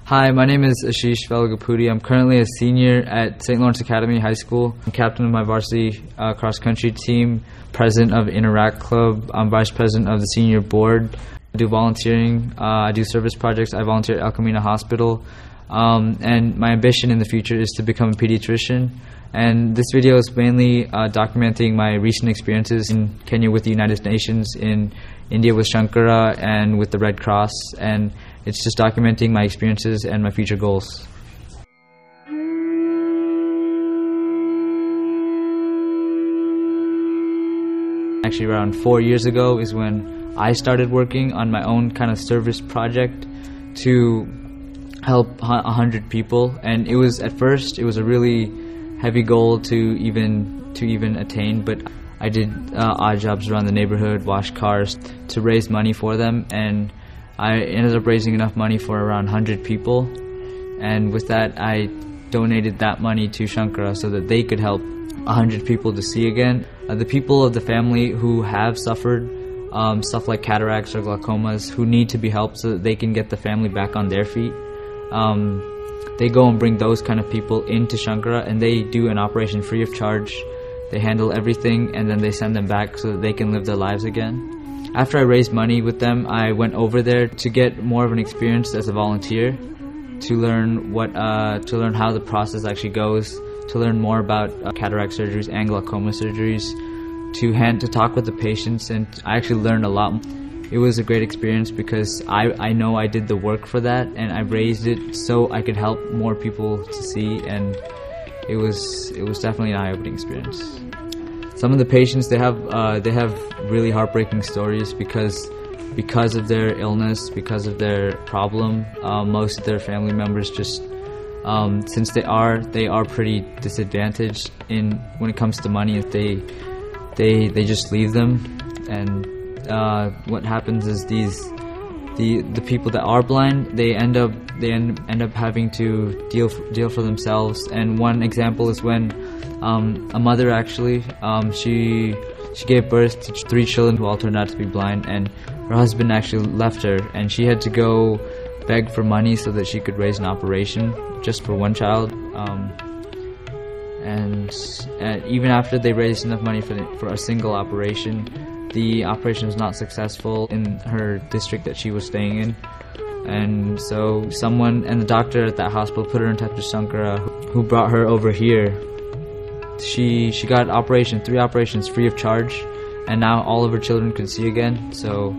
Hi, my name is Ashish Velagapudi. I'm currently a senior at St. Lawrence Academy High School. I'm captain of my varsity cross-country team, president of Interact Club. I'm vice president of the senior board. I do volunteering. I do service projects. I volunteer at El Camino Hospital. And my ambition in the future is to become a pediatrician. And this video is mainly documenting my recent experiences in Kenya with the United Nations, in India with Shankara, and with the Red Cross. And it's just documenting my experiences and my future goals. Actually, around 4 years ago is when I started working on my own kind of service project to help 100 people. And it was, at first, it was a really heavy goal to even attain, but I did odd jobs around the neighborhood, wash cars, to raise money for them, and I ended up raising enough money for around 100 people. And with that, I donated that money to Shankara so that they could help 100 people to see again. The people of the family who have suffered stuff like cataracts or glaucomas, who need to be helped so that they can get the family back on their feet. They go and bring those kind of people into Shankara, and they do an operation free of charge. They handle everything, and then they send them back so that they can live their lives again. After I raised money with them, I went over there to get more of an experience as a volunteer, to learn how the process actually goes, to learn more about cataract surgeries and glaucoma surgeries, to talk with the patients, and I actually learned a lot. It was a great experience because I know I did the work for that, and I raised it so I could help more people to see, and it was definitely an eye-opening experience. Some of the patients, they have really heartbreaking stories because of their illness, because of their problem. Most of their family members just, since they are pretty disadvantaged when it comes to money, they just leave them. And what happens is the people that are blind, they end up having to deal for themselves. And one example is when a mother actually she gave birth to 3 children who all turned out to be blind, and her husband actually left her, and she had to go beg for money so that she could raise an operation just for one child. And even after they raised enough money for a single operation, the operation was not successful in her district that she was staying in. And so the doctor at that hospital put her in touch with Shankara, who brought her over here. She got 3 operations free of charge, and now all of her children can see again. So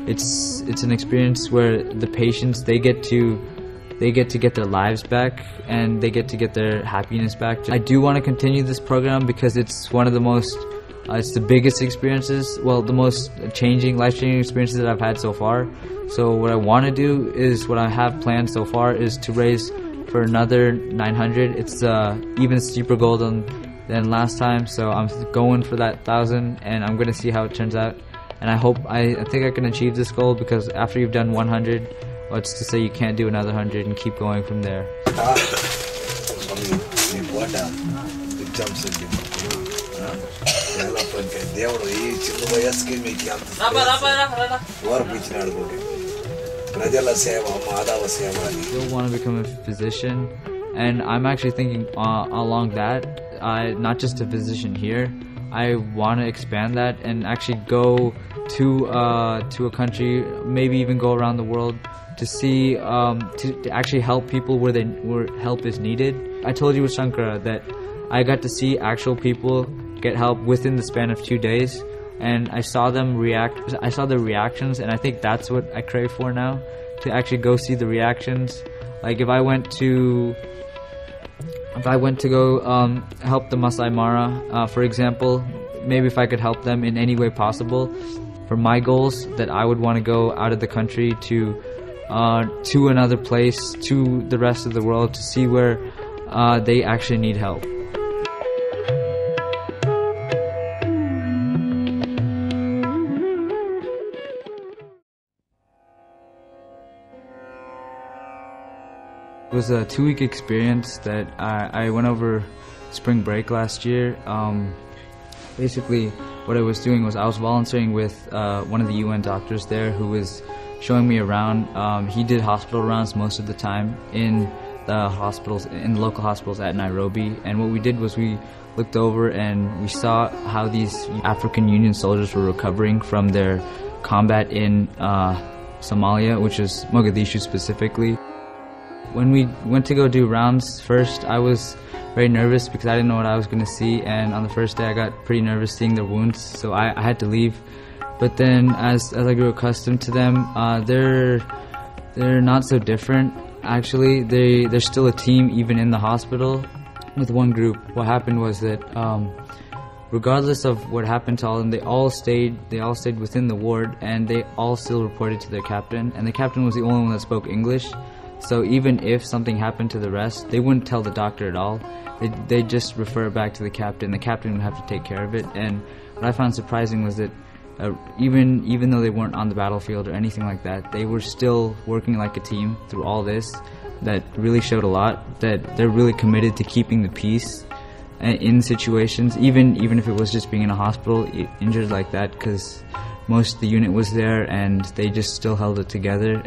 it's an experience where the patients, they get to get their lives back, and they get to get their happiness back. I do want to continue this program because it's one of the most it's the biggest experiences, well, the most life-changing experiences that I've had so far. So what I want to do is, what I have planned so far is to raise for another 900. It's even steeper goal than last time, so I'm going for that 1,000, and I'm going to see how it turns out. And I think I can achieve this goal, because after you've done 100, what's to say you can't do another 100 and keep going from there. I still want to become a physician, and I'm actually thinking along that, not just a physician here. I want to expand that and actually go to a country, maybe even go around the world to see to actually help people where help is needed. I told you with Shankara that I got to see actual people get help within the span of 2 days, and I saw them react. I saw their reactions, and I think that's what I crave for now, to actually go see the reactions. Like if I went to go help the Masai Mara, for example, maybe if I could help them in any way possible. For my goals, that I would want to go out of the country to another place, to the rest of the world, to see where they actually need help. It was a 2-week experience that I went over spring break last year. Basically, what I was doing was I was volunteering with one of the UN doctors there, who was showing me around. He did hospital rounds most of the time in the hospitals, in the local hospitals at Nairobi. And what we did was we looked over and we saw how these African Union soldiers were recovering from their combat in Somalia, which is Mogadishu specifically. When we went to go do rounds first, I was very nervous because I didn't know what I was going to see, and on the first day I got pretty nervous seeing their wounds, so I had to leave. But then as I grew accustomed to them, they're not so different. Actually, they're still a team even in the hospital. With one group, what happened was that regardless of what happened to all of them, they all stayed within the ward, and they all still reported to their captain, and the captain was the only one that spoke English. So even if something happened to the rest, they wouldn't tell the doctor at all. They'd just refer it back to the captain. The captain would have to take care of it. And what I found surprising was that even though they weren't on the battlefield or anything like that, they were still working like a team through all this. That really showed a lot, that they're really committed to keeping the peace in situations, even if it was just being in a hospital injured like that, because most of the unit was there and they just still held it together.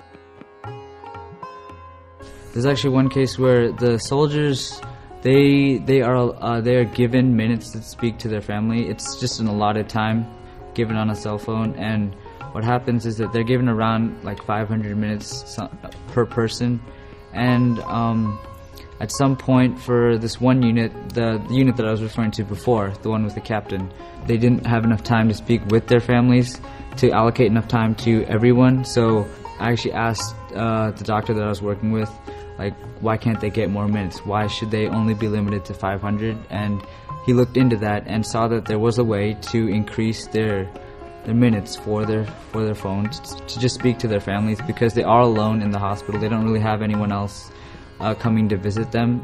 There's actually one case where the soldiers, they are given minutes to speak to their family. It's just an allotted time given on a cell phone, and what happens is that they're given around like 500 minutes per person. And at some point for this one unit, the unit that I was referring to before, the one with the captain, they didn't have enough time to speak with their families to allocate enough time to everyone. So I actually asked the doctor that I was working with, like, why can't they get more minutes? Why should they only be limited to 500? And he looked into that and saw that there was a way to increase their minutes for their phones to just speak to their families, because they are alone in the hospital. They don't really have anyone else coming to visit them.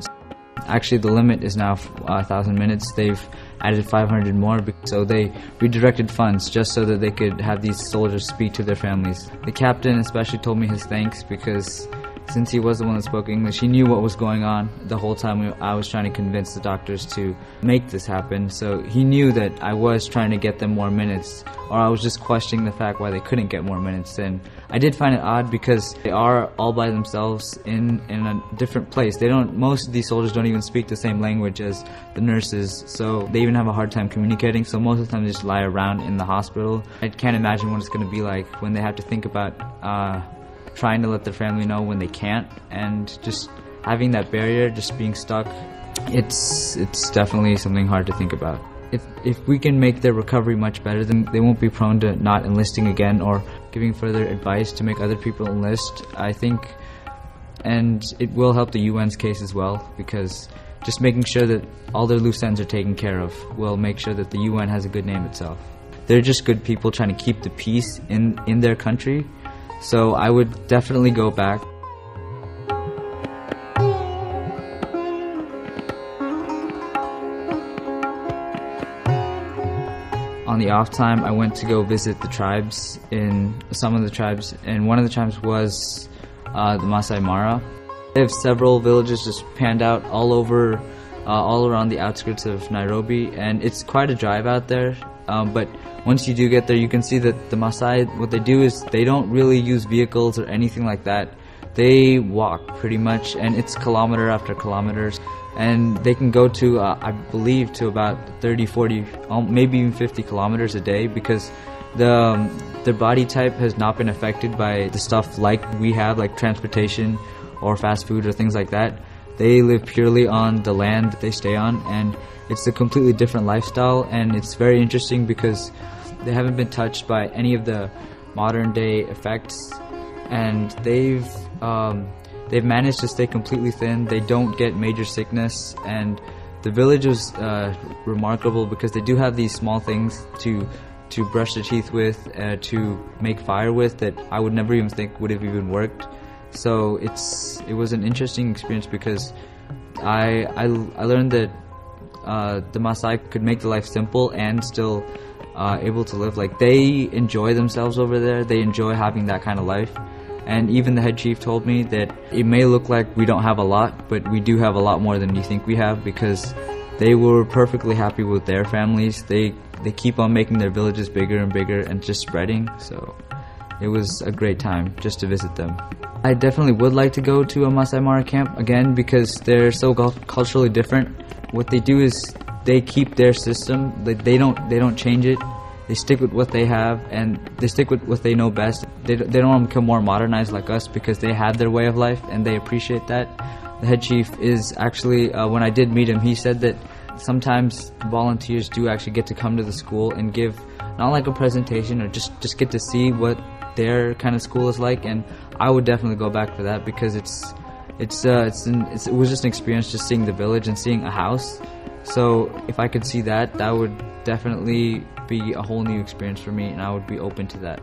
Actually, the limit is now 1,000 minutes. They've added 500 more, so they redirected funds just so that they could have these soldiers speak to their families. The captain especially told me his thanks, because since he was the one that spoke English, he knew what was going on the whole time I was trying to convince the doctors to make this happen. So he knew that I was trying to get them more minutes, or I was just questioning the fact why they couldn't get more minutes. And I did find it odd because they are all by themselves in a different place. Most of these soldiers don't even speak the same language as the nurses, so they even have a hard time communicating. So most of the time they just lie around in the hospital. I can't imagine what it's going to be like when they have to think about trying to let their family know when they can't, and just having that barrier, just being stuck. It's definitely something hard to think about. If we can make their recovery much better, then they won't be prone to not enlisting again or giving further advice to make other people enlist, I think. And it will help the UN's case as well, because just making sure that all their loose ends are taken care of will make sure that the UN has a good name itself. They're just good people trying to keep the peace in their country. So I would definitely go back. On the off time, I went to go visit the tribes, some of the tribes, and one of the tribes was the Masai Mara. They have several villages just panned out all around the outskirts of Nairobi, and it's quite a drive out there. But once you do get there, you can see that the Maasai, what they do is they don't really use vehicles or anything like that. They walk pretty much, and it's kilometer after kilometers. And they can go to, I believe, to about 30, 40, maybe even 50 kilometers a day, because their body type has not been affected by the stuff like we have, like transportation or fast food or things like that. They live purely on the land that they stay on, and it's a completely different lifestyle, and it's very interesting because they haven't been touched by any of the modern day effects, and they've managed to stay completely thin. They don't get major sickness, and the village is remarkable because they do have these small things to brush their teeth with, to make fire with, that I would never even think would have even worked. So it was an interesting experience because I learned that the Maasai could make the life simple and still able to live. Like, they enjoy themselves over there. They enjoy having that kind of life. And even the head chief told me that it may look like we don't have a lot, but we do have a lot more than you think we have, because they were perfectly happy with their families. They keep on making their villages bigger and bigger and just spreading. So it was a great time just to visit them. I definitely would like to go to a Masai Mara camp again because they're so culturally different. What they do is they keep their system. They don't change it. They stick with what they have, and they stick with what they know best. They don't want to become more modernized like us because they have their way of life and they appreciate that. The head chief is actually, when I did meet him, he said that sometimes volunteers do actually get to come to the school and give not like a presentation or just get to see what their kind of school is like, and I would definitely go back for that because it was just an experience just seeing the village and seeing a house. So if I could see that, that would definitely be a whole new experience for me, and I would be open to that.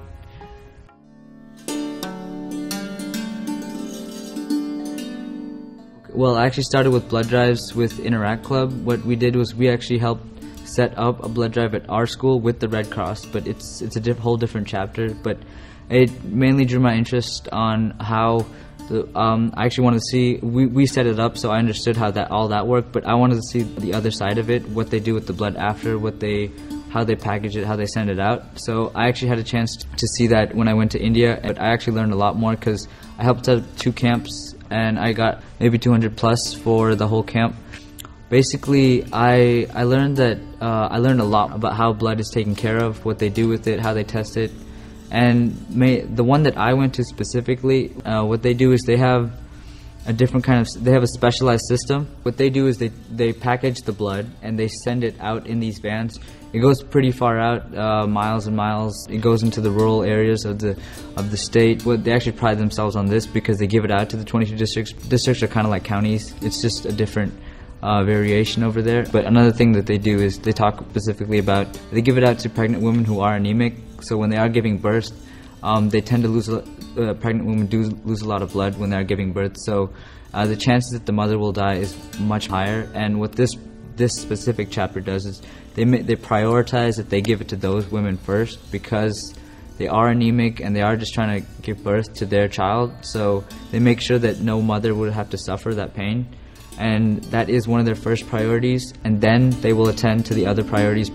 Well, I actually started with blood drives with Interact Club. What we did was we actually helped set up a blood drive at our school with the Red Cross, but it's a whole different chapter. But it mainly drew my interest on how I actually wanted to see. We set it up, so I understood how all that worked. But I wanted to see the other side of it, what they do with the blood after, how they package it, how they send it out. So I actually had a chance to see that when I went to India, but I actually learned a lot more because I helped out 2 camps and I got maybe 200 plus for the whole camp. Basically, I learned a lot about how blood is taken care of, what they do with it, how they test it, and the one that I went to specifically, what they do is they have they have a specialized system. What they do is they package the blood and they send it out in these vans. It goes pretty far out, miles and miles. It goes into the rural areas of the state. They actually pride themselves on this because they give it out to the 22 districts. Districts are kind of like counties. It's just a different variation over there. But another thing that they do is they talk specifically about, they give it out to pregnant women who are anemic. So when they are giving birth, they tend to lose, pregnant women do lose a lot of blood when they are giving birth. So the chances that the mother will die is much higher. And what this specific chapter does is they prioritize that they give it to those women first because they are anemic and they are just trying to give birth to their child. So they make sure that no mother would have to suffer that pain. And that is one of their first priorities, and then they will attend to the other priorities.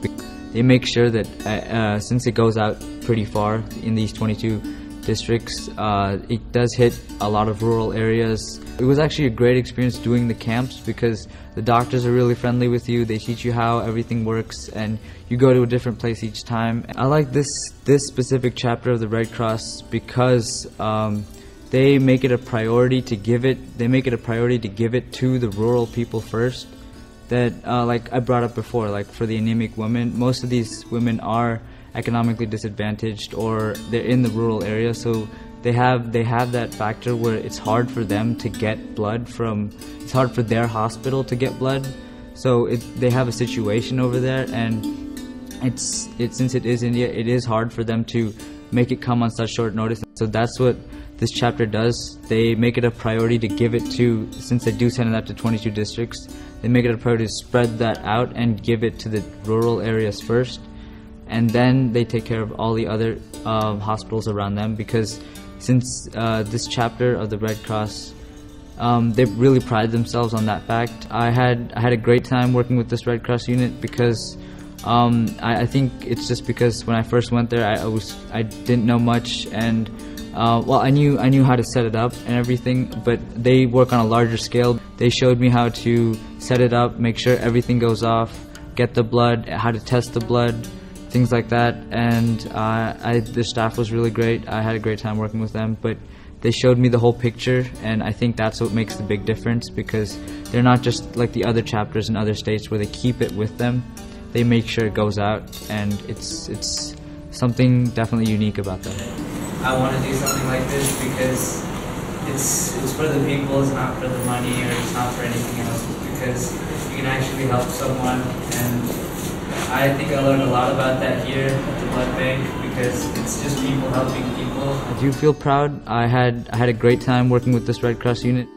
They make sure that since it goes out pretty far in these 22 districts, it does hit a lot of rural areas. It was actually a great experience doing the camps because the doctors are really friendly with you. They teach you how everything works, and you go to a different place each time. I like this specific chapter of the Red Cross because they make it a priority to give it. They make it a priority to give it to the rural people first. That, like I brought up before, like for the anemic women, most of these women are economically disadvantaged or they're in the rural area, so they have that factor where it's hard for them to get blood from. It's hard for their hospital to get blood, so they have a situation over there, and since it is India, it is hard for them to make it come on such short notice. So that's what this chapter does. They make it a priority to give it to, since they do send it out to 22 districts, they make it a priority to spread that out and give it to the rural areas first, and then they take care of all the other hospitals around them, because since this chapter of the Red Cross, they really pride themselves on that fact. I had a great time working with this Red Cross unit because I think it's just because when I first went there, I didn't know much, and well, I knew how to set it up and everything, but they work on a larger scale. They showed me how to set it up, make sure everything goes off, get the blood, how to test the blood, things like that. And the staff was really great. I had a great time working with them, but they showed me the whole picture, and I think that's what makes the big difference, because they're not just like the other chapters in other states where they keep it with them. They make sure it goes out, and it's something definitely unique about them. I want to do something like this because it's for the people, it's not for the money, or it's not for anything else. It's because you can actually help someone, and I think I learned a lot about that here at the blood bank, because it's just people helping people. I do feel proud. I had a great time working with this Red Cross unit.